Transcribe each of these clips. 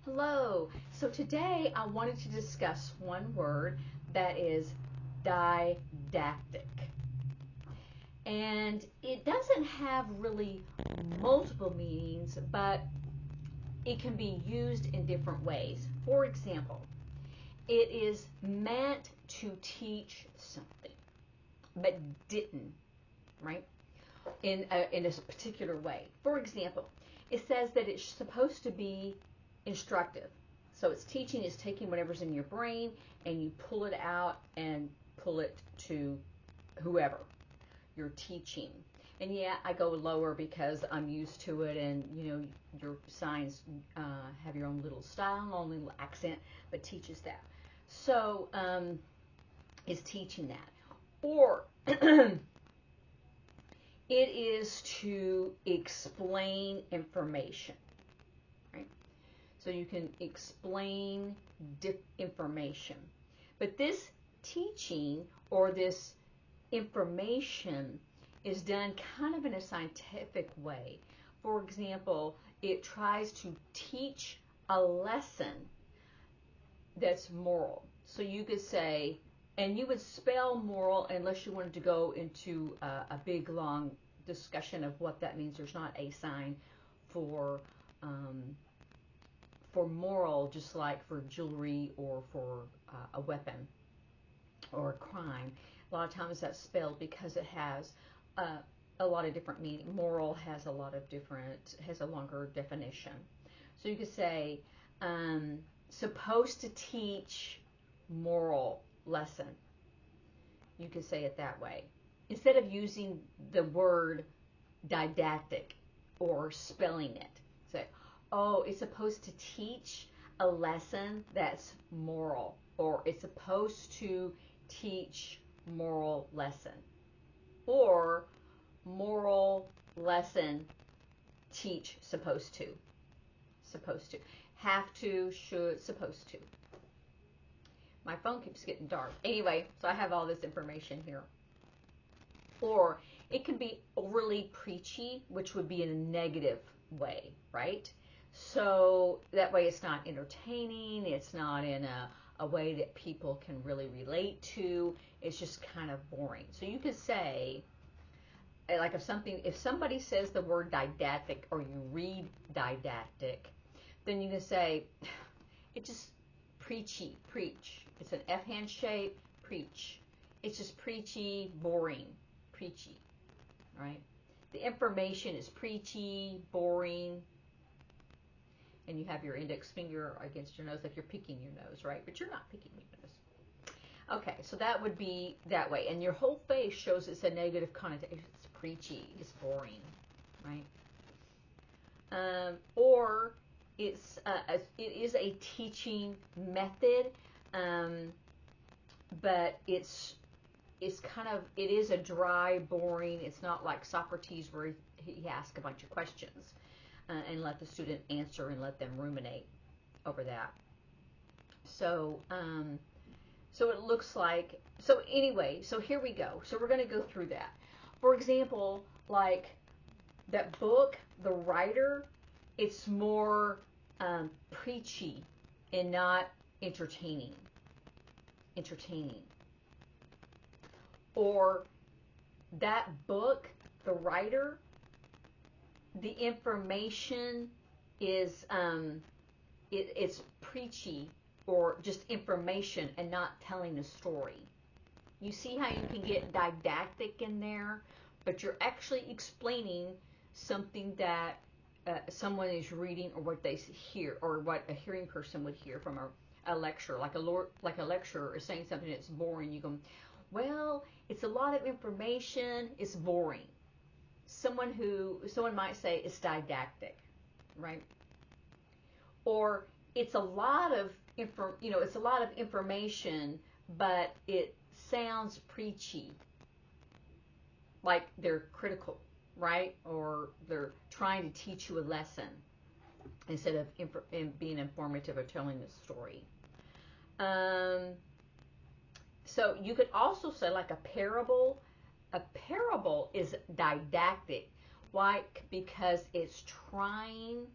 Hello. So today I wanted to discuss one word that is didactic. And it doesn't have really multiple meanings, but it can be used in different ways. For example, it is meant to teach something, but didn't, right? In a particular way. For example, it says that it's supposed to be instructive. So it's teaching is taking whatever's in your brain and you pull it out and pull it to whoever you're teaching. And yeah, I go lower because I'm used to it, and your signs have your own little style, own little accent, but teaches that. So is teaching that, or it is to explain information, right? So you can explain information. But this teaching or this information is done kind of in a scientific way. For example, it tries to teach a lesson that's moral. So you could say, and you would spell moral unless you wanted to go into a big long discussion of what that means. There's not a sign for moral, just like for jewelry or for a weapon or a crime. A lot of times that's spelled because it has a lot of different meaning. Moral has a longer definition. So you could say, supposed to teach moral lesson. You could say it that way. Instead of using the word didactic or spelling it. Say, oh, it's supposed to teach a lesson that's moral, or it's supposed to teach moral lesson, or moral lesson teach supposed to, have to, should, supposed to. My phone keeps getting dark. Anyway, so I have all this information here. Or it can be overly preachy, which would be in a negative way, right? So that way it's not entertaining, it's not in a way that people can really relate to, it's just kind of boring. So you could say, like if somebody says the word didactic or you read didactic, then you can say, it's just preachy, preach. It's an F hand shape, preach. It's just preachy, boring, preachy, right? The information is preachy, boring, and you have your index finger against your nose like you're picking your nose, right? But you're not picking your nose. Okay, so that would be that way. And your whole face shows it's a negative connotation. It's preachy, it's boring, right? Or it is a teaching method, but it is a dry, boring. It's not like Socrates where he asked a bunch of questions and let the student answer and let them ruminate over that. So so it looks like, so anyway, so here we go. So we're going to go through that. For example, like that book, the writer, it's more preachy and not entertaining. Or that book, the writer, the information is it's preachy or just information and not telling a story. You see how you can get didactic in there, but you're actually explaining something that someone is reading, or what they hear, or what a hearing person would hear from a lecture. Like a lecturer is saying something that's boring. You go, well, it's a lot of information. It's boring. Someone might say it's didactic, right? Or it's a lot of information, but it sounds preachy, like they're critical, right? Or they're trying to teach you a lesson instead of being informative or telling a story. So you could also say like a parable. A parable is didactic. Why? Because it's trying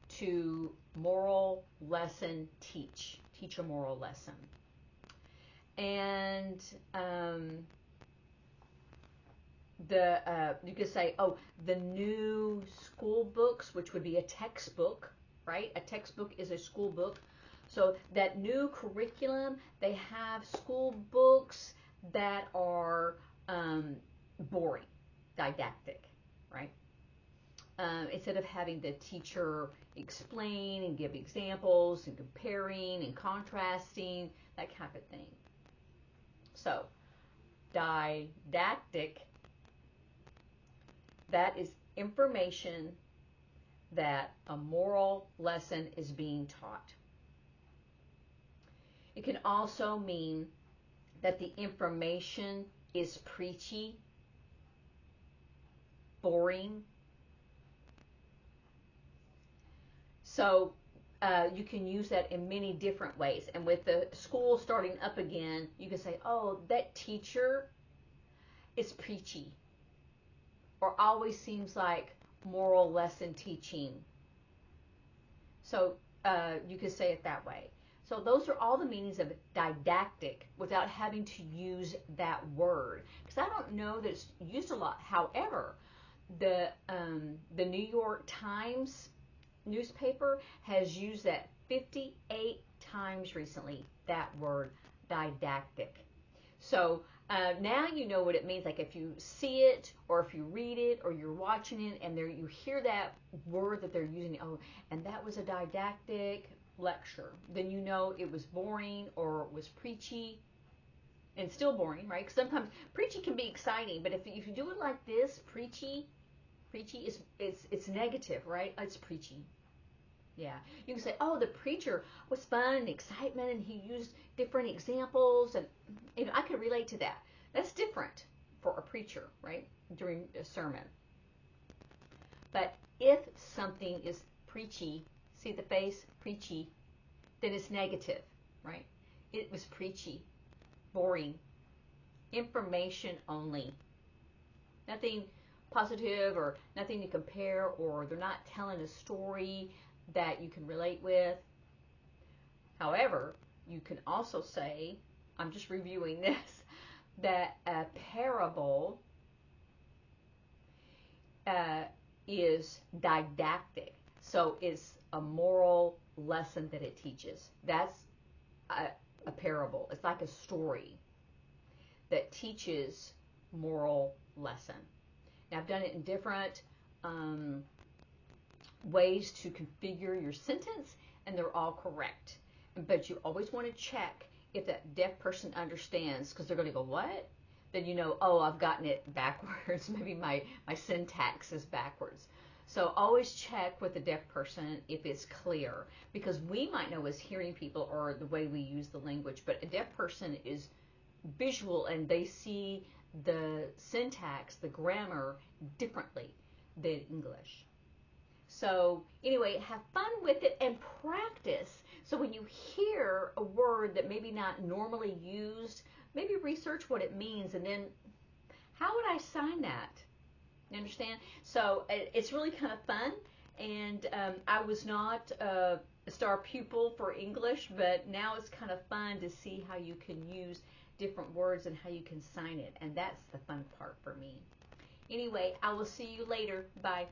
to moral lesson teach. Teach a moral lesson. And you could say, oh, the new school books, which would be a textbook, right? A textbook is a school book. So that new curriculum, they have school books that are boring, didactic, right? Instead of having the teacher explain and give examples and comparing and contrasting, that kind of thing. So, didactic, that is information that a moral lesson is being taught. It can also mean that the information is preachy, boring. So you can use that in many different ways. And with the school starting up again, you can say, oh, that teacher is preachy, or always seems like moral lesson teaching. So you could say it that way. So those are all the meanings of didactic without having to use that word. Because I don't know that it's used a lot. However, the New York Times newspaper has used that 58 times recently, that word, didactic. So now you know what it means. Like if you see it, or if you read it, or you're watching it, and there you hear that word that they're using, oh, and that was a didactic lecture, then you know it was boring or it was preachy, and still boring, right? Because sometimes preachy can be exciting, but if you do it like this, preachy is it's negative, right? It's preachy. Yeah, you can say, oh, the preacher was fun and excitement, and he used different examples, and I could relate to that. That's different for a preacher, right, during a sermon. But if something is preachy, see the face, preachy, then it's negative, right? It was preachy, boring, information only. Nothing positive, or nothing to compare, or they're not telling a story that you can relate with. However, you can also say, I'm just reviewing this, that a parable is didactic. So it's a moral lesson that it teaches. That's a parable. It's like a story that teaches moral lesson. Now, I've done it in different ways to configure your sentence, and they're all correct. But you always want to check if that deaf person understands, because they're going to go, what? Then you know, oh, I've gotten it backwards. Maybe my syntax is backwards. So always check with the deaf person if it's clear, because we might know as hearing people or the way we use the language, but a deaf person is visual, and they see the syntax, the grammar, differently than English. So anyway, have fun with it and practice. So when you hear a word that maybe not normally used, maybe research what it means, and then how would I sign that? You understand? So it's really kind of fun, and I was not a star pupil for English, but now it's kind of fun to see how you can use different words and how you can sign it, and that's the fun part for me. Anyway, I will see you later. Bye.